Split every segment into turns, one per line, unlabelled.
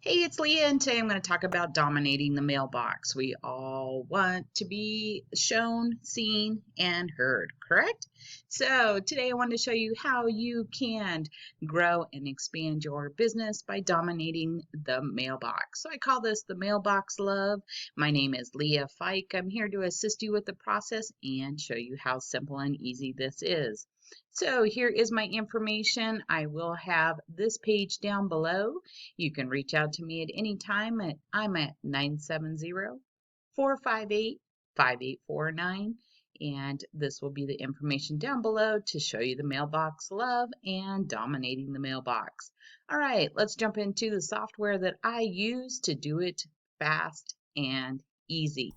Hey, it's Leah, and today I'm going to talk about dominating the mailbox. We all want to be shown, seen, and heard, correct? So today I want to show you how you can grow and expand your business by dominating the mailbox. So I call this the mailbox love. My name is Leah Fike. I'm here to assist you with the process and show you how simple and easy this is. So here is my information. I will have this page down below. You can reach out to me at any time. I'm at 970-458-5849. And this will be the information down below to show you the mailbox love and dominating the mailbox. All right, let's jump into the software that I use to do it fast and easy.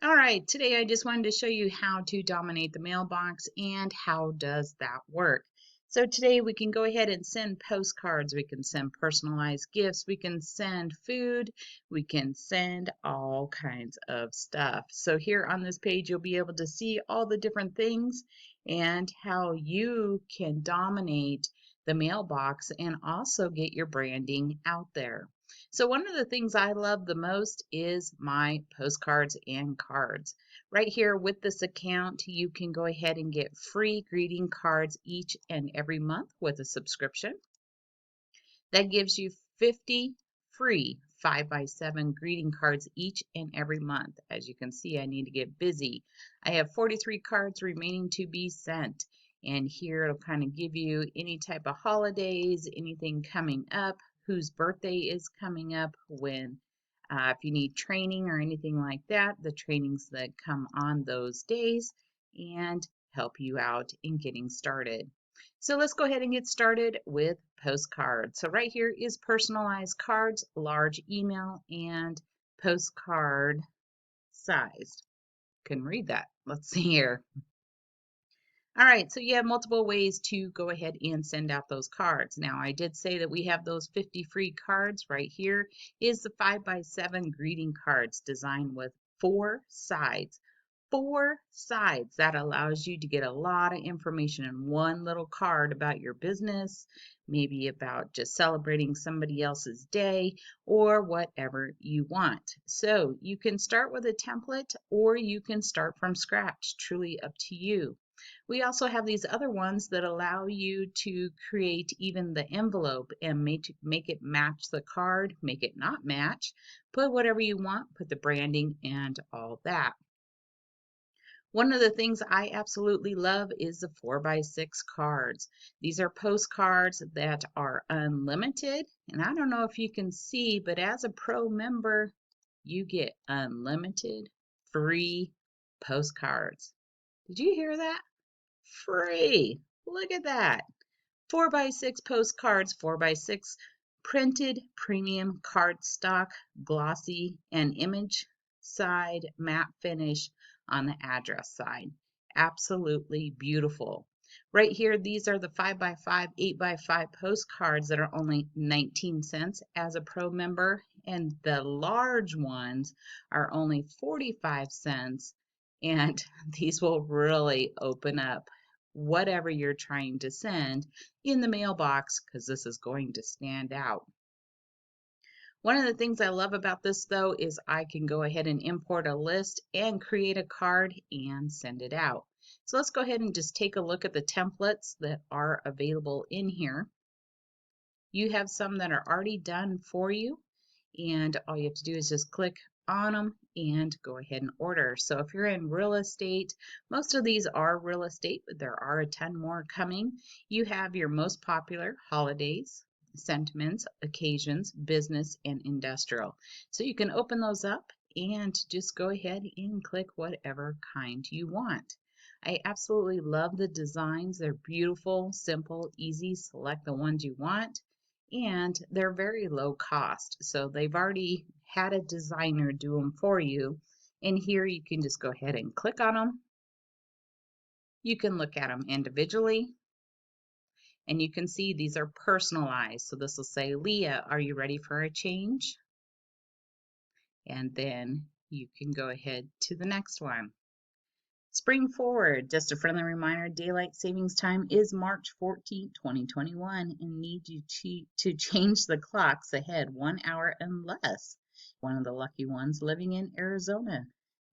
All right, today I just wanted to show you how to dominate the mailbox and how does that work. So today we can go ahead and send postcards, we can send personalized gifts, we can send food, we can send all kinds of stuff. So here on this page you'll be able to see all the different things and how you can dominate the mailbox and also get your branding out there. So one of the things I love the most is my postcards and cards. Right here with this account, you can go ahead and get free greeting cards each and every month with a subscription. That gives you 50 free 5x7 greeting cards each and every month. As you can see, I need to get busy. I have 43 cards remaining to be sent. And here it'll kind of give you any type of holidays, anything coming up, whose birthday is coming up, when if you need training or anything like that, the trainings that come on those days, and help you out in getting started. So let's go ahead and get started with postcards. So right here is personalized cards, large email, and postcard size. Can read that. Let's see here. All right, so you have multiple ways to go ahead and send out those cards. Now, I did say that we have those 50 free cards. Right here is the 5x7 greeting cards designed with 4 sides. 4 sides. That allows you to get a lot of information in one little card about your business, maybe about just celebrating somebody else's day, or whatever you want. So you can start with a template or you can start from scratch, truly up to you. We also have these other ones that allow you to create even the envelope and make it match the card, make it not match, put whatever you want, put the branding and all that. One of the things I absolutely love is the 4x6 cards. These are postcards that are unlimited, and I don't know if you can see, but as a pro member, you get unlimited free postcards. Did you hear that? Free. Look at that. 4x6 postcards, 4x6 printed premium cardstock, glossy and image side matte finish on the address side. Absolutely beautiful. Right here, these are the 5x5, 8x5 postcards that are only 19 cents as a pro member, and the large ones are only 45 cents, and these will really open up whatever you're trying to send in the mailbox, because this is going to stand out. One of the things I love about this though is I can go ahead and import a list and create a card and send it out. So let's go ahead and just take a look at the templates that are available in here. You have some that are already done for you, and all you have to do is just click on them and go ahead and order. So if you're in real estate, most of these are real estate, but there are a ton more coming. You have your most popular holidays, sentiments, occasions, business, and industrial. So you can open those up and just go ahead and click whatever kind you want. I absolutely love the designs. They're beautiful, simple, easy. Select the ones you want, and they're very low cost. So they've already had a designer do them for you, and here you can just go ahead and click on them. You can look at them individually, and you can see these are personalized. So this will say, Leah, are you ready for a change? And then you can go ahead to the next one. Spring forward, just a friendly reminder, daylight savings time is March 14, 2021, and need you to change the clocks ahead 1 hour and less. One of the lucky ones living in Arizona,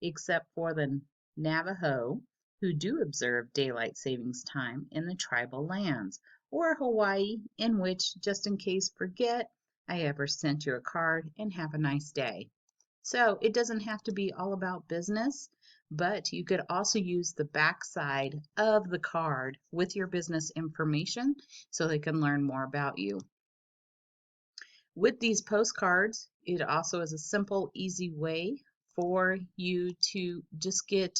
except for the Navajo, who do observe daylight savings time in the tribal lands, or Hawaii, in which, just in case forget, I ever sent you a card, and have a nice day. So it doesn't have to be all about business, but you could also use the back side of the card with your business information so they can learn more about you. With these postcards, it also is a simple, easy way for you to just get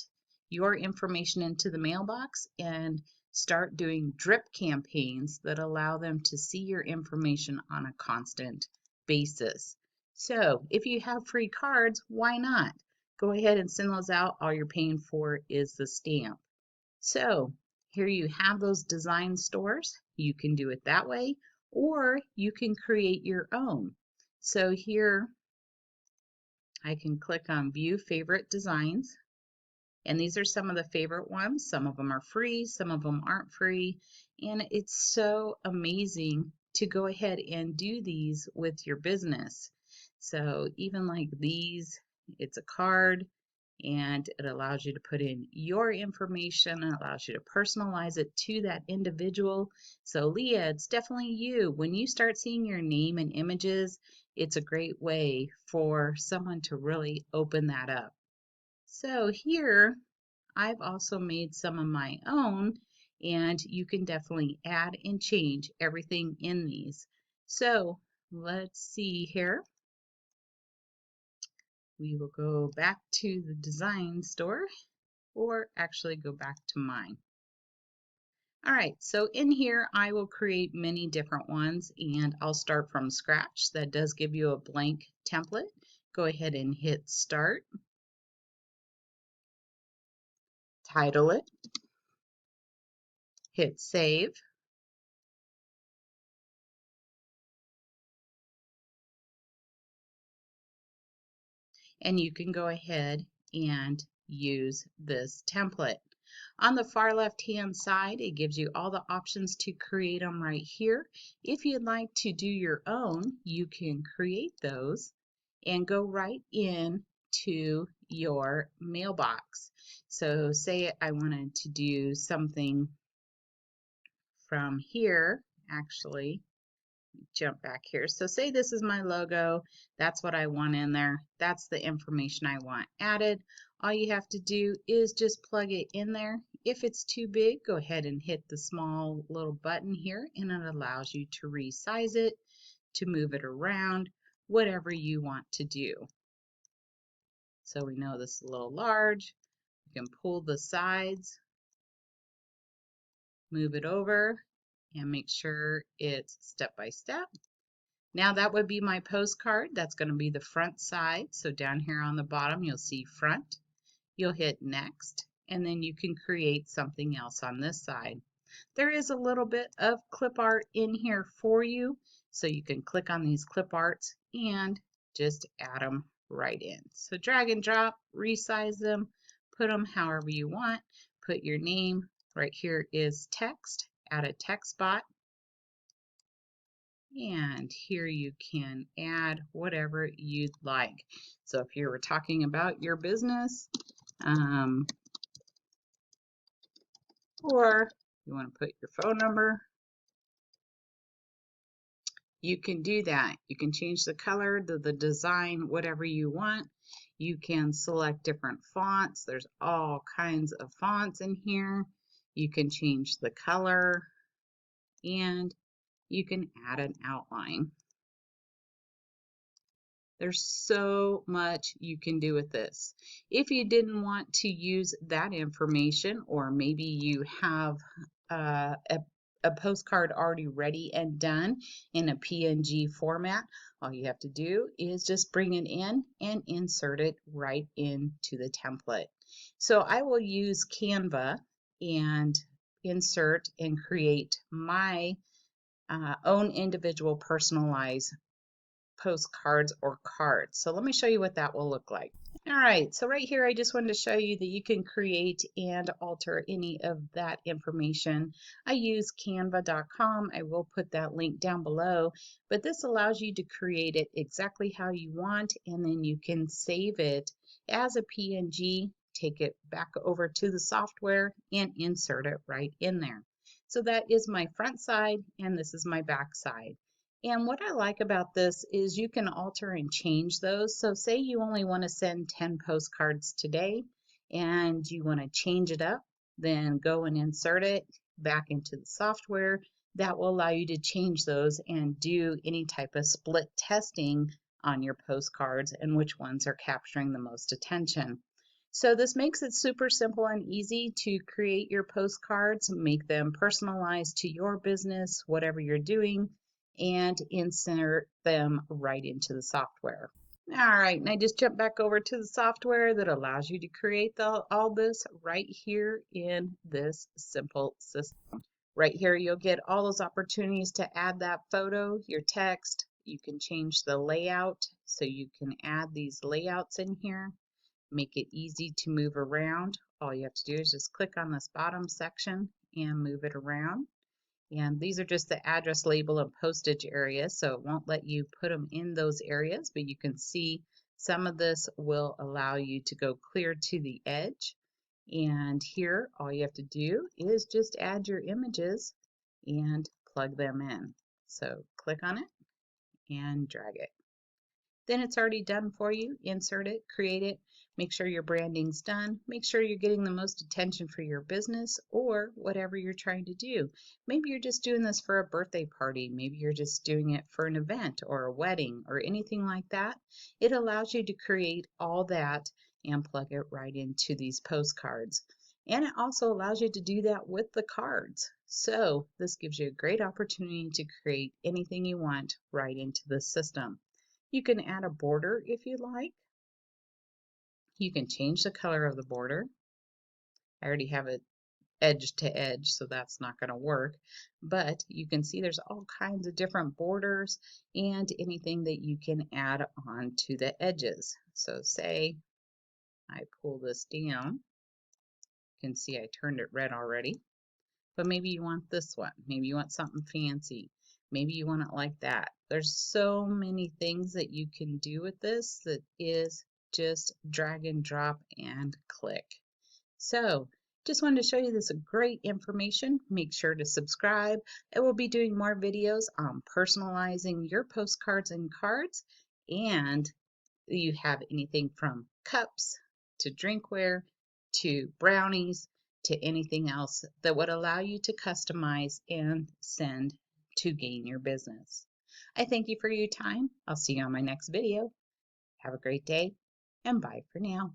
your information into the mailbox and start doing drip campaigns that allow them to see your information on a constant basis. So if you have free cards, why not? Go ahead and send those out. All you're paying for is the stamp. So here you have those design stores. You can do it that way, or you can create your own. So here I can click on View Favorite Designs. And these are some of the favorite ones. Some of them are free, some of them aren't free. And it's so amazing to go ahead and do these with your business. So even like these, it's a card and it allows you to put in your information. It allows you to personalize it to that individual. So Leah, it's definitely you. When you start seeing your name and images, it's a great way for someone to really open that up. So here, I've also made some of my own, and you can definitely add and change everything in these. So let's see here. We will go back to the design store, or actually go back to mine. All right, so in here I will create many different ones, and I'll start from scratch. That does give you a blank template. Go ahead and hit start. Title it, hit save, and you can go ahead and use this template. On the far left hand side, it gives you all the options to create them right here. If you'd like to do your own, you can create those and go right in to your mailbox. So say I wanted to do something from here, actually, jump back here. So say this is my logo. That's what I want in there. That's the information I want added. All you have to do is just plug it in there. If it's too big, go ahead and hit the small little button here, and it allows you to resize it, to move it around, whatever you want to do. So we know this is a little large. You can pull the sides, move it over, and make sure it's step by step. Now that would be my postcard. That's going to be the front side. So down here on the bottom, you'll see front. You'll hit next, and then you can create something else on this side. There is a little bit of clip art in here for you, so you can click on these clip arts and just add them right in. So drag and drop, resize them, put them however you want. Put your name. Right here is text. Add a text box. And here you can add whatever you'd like. So if you were talking about your business, or you want to put your phone number, you can do that. You can change the color, the design, whatever you want. You can select different fonts. There's all kinds of fonts in here. You can change the color, and you can add an outline. There's so much you can do with this. If you didn't want to use that information, or maybe you have a postcard already ready and done in a PNG format, all you have to do is just bring it in and insert it right into the template. So I will use Canva and insert and create my own individual personalized postcards or cards. So let me show you what that will look like. All right, so right here, I just wanted to show you that you can create and alter any of that information. I use canva.com. I will put that link down below, but this allows you to create it exactly how you want, and then you can save it as a PNG, take it back over to the software and insert it right in there. So that is my front side, and this is my back side. And what I like about this is you can alter and change those. So say you only want to send 10 postcards today and you want to change it up, then go and insert it back into the software. That will allow you to change those and do any type of split testing on your postcards and which ones are capturing the most attention. So this makes it super simple and easy to create your postcards, make them personalized to your business, whatever you're doing, and insert them right into the software. All right, and I just jumped back over to the software that allows you to create all this right here in this simple system. Right here, you'll get all those opportunities to add that photo, your text. You can change the layout, so you can add these layouts in here, make it easy to move around. All you have to do is just click on this bottom section and move it around. And these are just the address label and postage areas, so it won't let you put them in those areas, but you can see some of this will allow you to go clear to the edge. And here, all you have to do is just add your images and plug them in. So click on it and drag it. Then it's already done for you. Insert it, create it, make sure your branding's done, make sure you're getting the most attention for your business or whatever you're trying to do. Maybe you're just doing this for a birthday party, maybe you're just doing it for an event or a wedding or anything like that. It allows you to create all that and plug it right into these postcards. And it also allows you to do that with the cards. So this gives you a great opportunity to create anything you want right into the system. You can add a border if you like. You can change the color of the border. I already have it edge to edge, so that's not going to work. But you can see there's all kinds of different borders and anything that you can add on to the edges. So say I pull this down. You can see I turned it red already. But maybe you want this one. Maybe you want something fancy. Maybe you want it like that. There's so many things that you can do with this that is just drag and drop and click. So just wanted to show you this great information. Make sure to subscribe. I will be doing more videos on personalizing your postcards and cards. And you have anything from cups to drinkware to brownies to anything else that would allow you to customize and send to gain your business. I thank you for your time. I'll see you on my next video. Have a great day and bye for now.